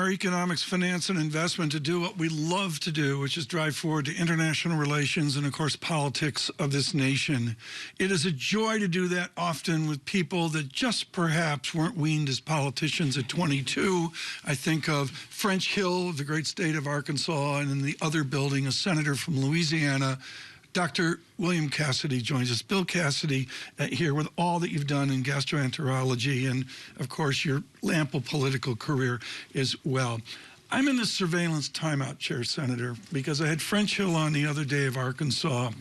our economics, finance, and investment to do what we love to do, which is drive forward to international relations and, of course, politics of this nation. It is a joy to do that often with people that just perhaps weren't weaned as politicians at 22. I think of French Hill of the great state of Arkansas, and in the other building, a senator from Louisiana. Dr. William Cassidy joins us. Bill Cassidy here with all that you've done in gastroenterology and, of course, your ample political career as well. I'm in the surveillance timeout chair, Senator, because I had French Hill on the other day of Arkansas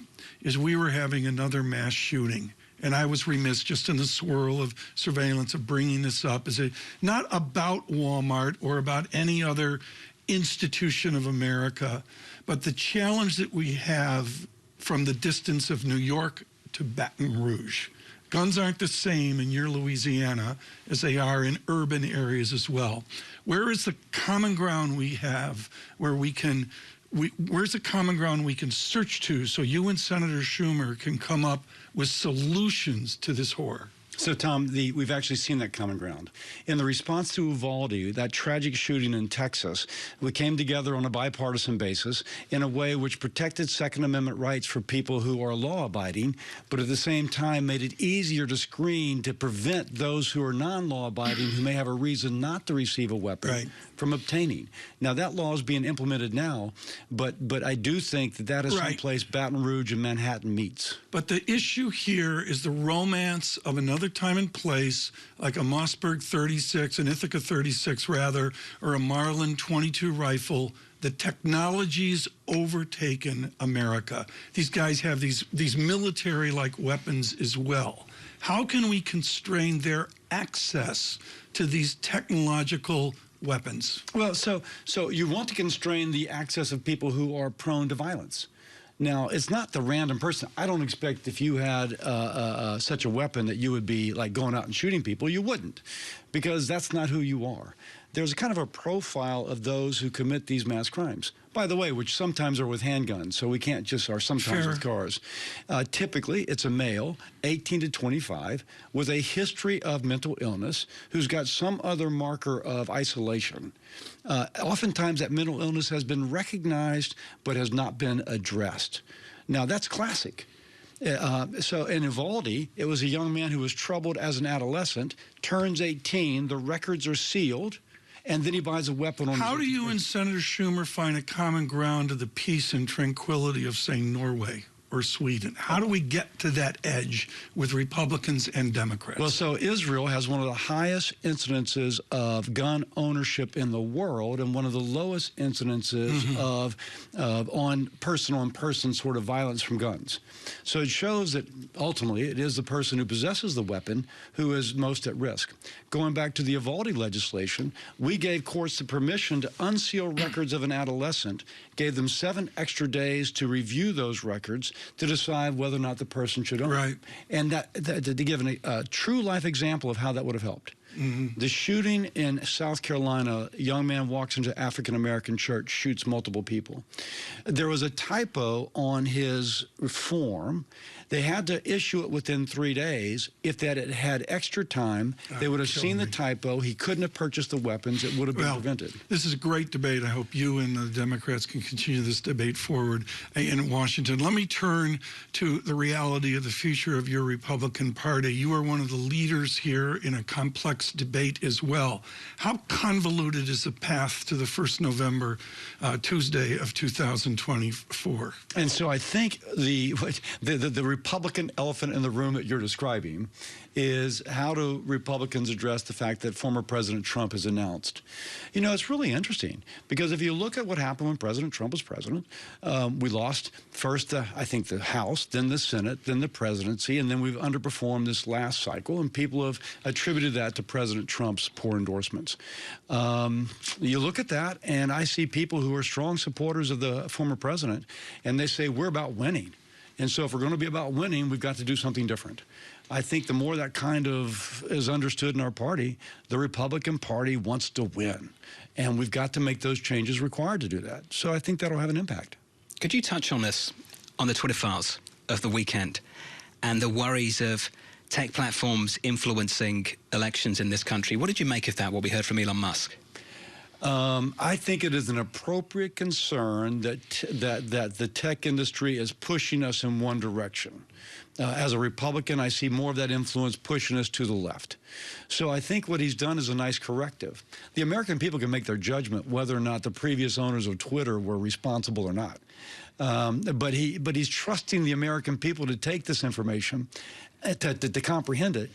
as we were having another mass shooting. And I was remiss just in the swirl of surveillance of bringing this up as not about Walmart or about any other institution of America, but the challenge that we have from the distance of New York to Baton Rouge. Guns aren't the same in your Louisiana as they are in urban areas as well. Where is the common ground we have where where's the common ground we can search to so you and Senator Schumer can come up with solutions to this horror? So, Tom, we've actually seen that common ground. In the response to Uvalde, that tragic shooting in Texas, we came together on a bipartisan basis in a way which protected Second Amendment rights for people who are law-abiding, but at the same time made it easier to screen to prevent those who are non-law-abiding who may have a reason not to receive a weapon from obtaining. Now, that law is being implemented now, but I do think that is someplace Baton Rouge and Manhattan meets. But the issue here is the romance of another time and place, like a Mossberg 36, an Ithaca 36 rather, or a Marlin 22 rifle. The technology's overtaken America. These guys have these military-like weapons as well. How can we constrain their access to these technological weapons? Well, so you want to constrain the access of people who are prone to violence. Now, it's not the random person. I don't expect if you had such a weapon that you would be like going out and shooting people. You wouldn't, because that's not who you are. There's kind of a profile of those who commit these mass crimes, by the way, which sometimes are with handguns, so we can't just, or sometimes with cars. Typically, it's a male, 18 to 25, with a history of mental illness, who's got some other marker of isolation. Oftentimes, that mental illness has been recognized, but has not been addressed. Now, that's classic. So in Uvalde, it was a young man who was troubled as an adolescent, turns 18, the records are sealed, and then he buys a weapon on How do you and Senator Schumer find a common ground to the peace and tranquility of, say, Norway or Sweden? How do we get to that edge with Republicans and Democrats? Well, so Israel has one of the highest incidences of gun ownership in the world and one of the lowest incidences of person-on-person sort of violence from guns. So it shows that ultimately it is the person who possesses the weapon who is most at risk. Going back to the Uvalde legislation, we gave courts the permission to unseal records of an adolescent, gave them 7 extra days to review those records to decide whether or not the person should own it. And to give a true life example of how that would have helped. The shooting in South Carolina, a young man walks into African-American church, shoots multiple people. There was a typo on his form. They had to issue it within 3 days. If that had had extra time, they would have seen the typo. He couldn't have purchased the weapons. It would have been prevented. This is a great debate. I hope you and the Democrats can continue this debate forward in Washington. Let me turn to the reality of the future of your Republican Party. You are one of the leaders here in a complex debate as well. How convoluted is the path to the 1st November, Tuesday of 2024? And so I think the Republican elephant in the room that you're describing is how do Republicans address the fact that former President Trump has announced? You know, it's really interesting because if you look at what happened when President Trump was president, we lost first, I think, the House, then the Senate, then the presidency, and then we've underperformed this last cycle, and people have attributed that to President Trump's poor endorsements. You look at that, and I see people who are strong supporters of the former president, and they say, we're about winning. And so if we're going to be about winning, we've got to do something different. I think the more that kind of is understood in our party, the Republican Party wants to win. And we've got to make those changes required to do that. So I think that'll have an impact. Could you touch on this, on the Twitter files of the weekend and the worries of tech platforms influencing elections in this country? What did you make of that, what we heard from Elon Musk? I think it is an appropriate concern that the tech industry is pushing us in one direction. As a Republican, I see more of that influence pushing us to the left. So I think what he's done is a nice corrective. The American people can make their judgment whether or not the previous owners of Twitter were responsible or not. But he's trusting the American people to take this information, to comprehend it,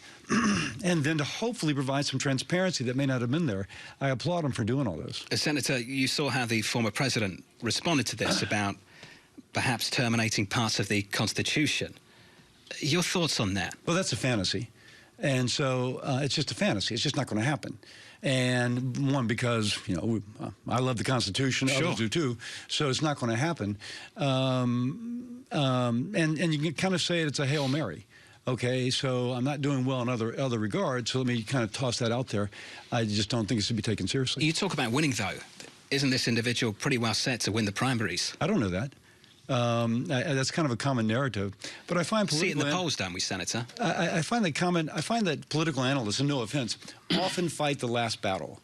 and then to hopefully provide some transparency that may not have been there. I applaud him for doing all this. Senator, you saw how the former president responded to this about perhaps terminating parts of the Constitution. Your thoughts on that? Well, that's a fantasy. And so it's just a fantasy. It's just not going to happen. And one, because, you know, I love the Constitution, Sure. others do too, so it's not going to happen. And you can kind of say it's a Hail Mary. Okay, so I'm not doing well in other regards, so let me kind of toss that out there. I just don't think it should be taken seriously. You talk about winning, though. Isn't this individual pretty well set to win the primaries? I don't know that. That's kind of a common narrative, but I find See it in the polls, don't we, Senator? I find that political analysts, and no offense, often fight the last battle.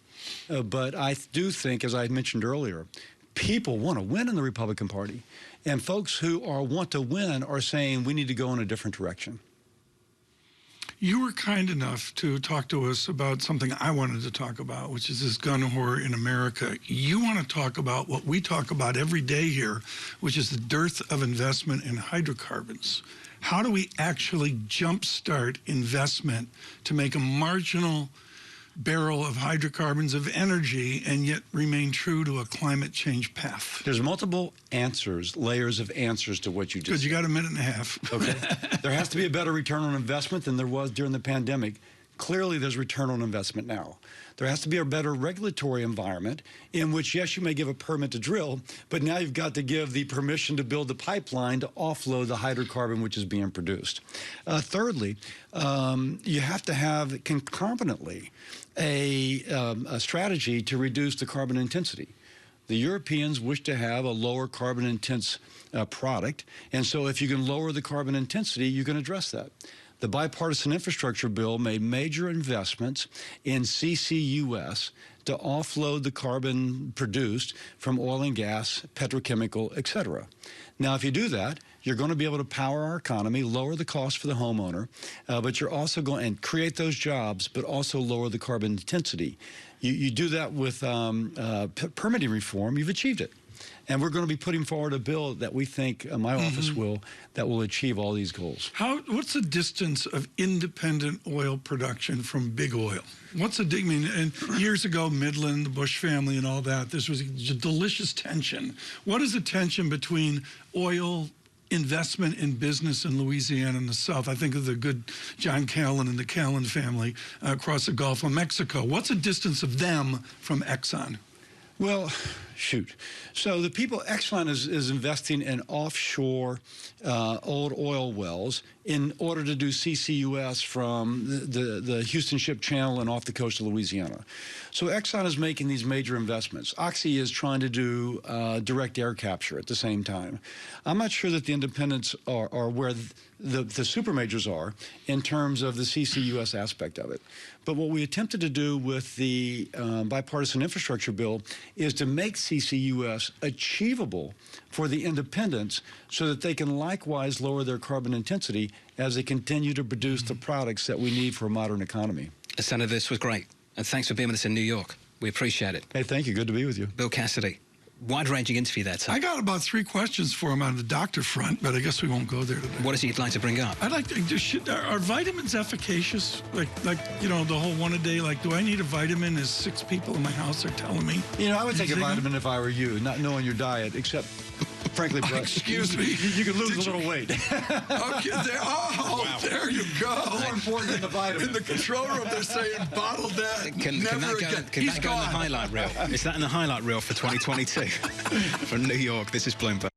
But I do think, as I mentioned earlier, people want to win in the Republican Party, and folks who want to win are saying we need to go in a different direction. You were kind enough to talk to us about something I wanted to talk about, which is this gun horror in America. You want to talk about what we talk about every day here, which is the dearth of investment in hydrocarbons. How do we actually jumpstart investment to make a marginal barrel of hydrocarbons of energy and yet remain true to a climate change path? There's multiple answers, layers of answers to what you just Because you said. got a minute and a half. Okay. There has to be a better return on investment than there was during the pandemic. Clearly, there's return on investment now. There has to be a better regulatory environment in which, yes, you may give a permit to drill, but now you've got to give the permission to build the pipeline to offload the hydrocarbon which is being produced. Thirdly, you have to have concomitantly a strategy to reduce the carbon intensity. The Europeans wish to have a lower carbon intense product, and so if you can lower the carbon intensity, you can address that. The bipartisan infrastructure bill made major investments in CCUS to offload the carbon produced from oil and gas, petrochemical, et cetera. Now, if you do that, you're going to be able to power our economy, lower the cost for the homeowner, but you're also going and create those jobs, but also lower the carbon intensity. You do that with permitting reform, you've achieved it. And we're going to be putting forward a bill that we think my office will, that will achieve all these goals. What's the distance of independent oil production from big oil? What's the, I mean, and years ago, Midland, the Bush family and all that, this was a delicious tension. What is the tension between oil investment in business in Louisiana and the South? I think of the good John Callan and the Callan family across the Gulf of Mexico. What's the distance of them from Exxon? Well, shoot. So the people, Exxon is investing in offshore old oil wells in order to do CCUS from the Houston Ship Channel and off the coast of Louisiana. So Exxon is making these major investments. Oxy is trying to do direct air capture at the same time. I'm not sure that the independents are where the super majors are in terms of the CCUS aspect of it. But what we attempted to do with the bipartisan infrastructure bill is to make CCUS achievable for the independents so that they can likewise lower their carbon intensity as they continue to produce the products that we need for a modern economy. Senator, this was great. And thanks for being with us in New York. We appreciate it. Hey, thank you. Good to be with you. Bill Cassidy. Wide-ranging interview there, Tom. I got about 3 questions for him on the doctor front, but I guess we won't go there today. What is it you'd like to bring up? I'd like to, are vitamins efficacious? Like, you know, the whole one a day, like, do I need a vitamin as 6 people in my house are telling me? You know, I would take a Zing 'em? vitamin if I were you, not knowing your diet, except, frankly, Brett, Excuse me. you could lose a little weight. Okay, there you go. More important than the vitamin. In the control room, they're saying bottle that. Can never that go, again. can He's that go in the gone. highlight reel? Is that in the highlight reel for 2022? From New York, this is Bloomberg.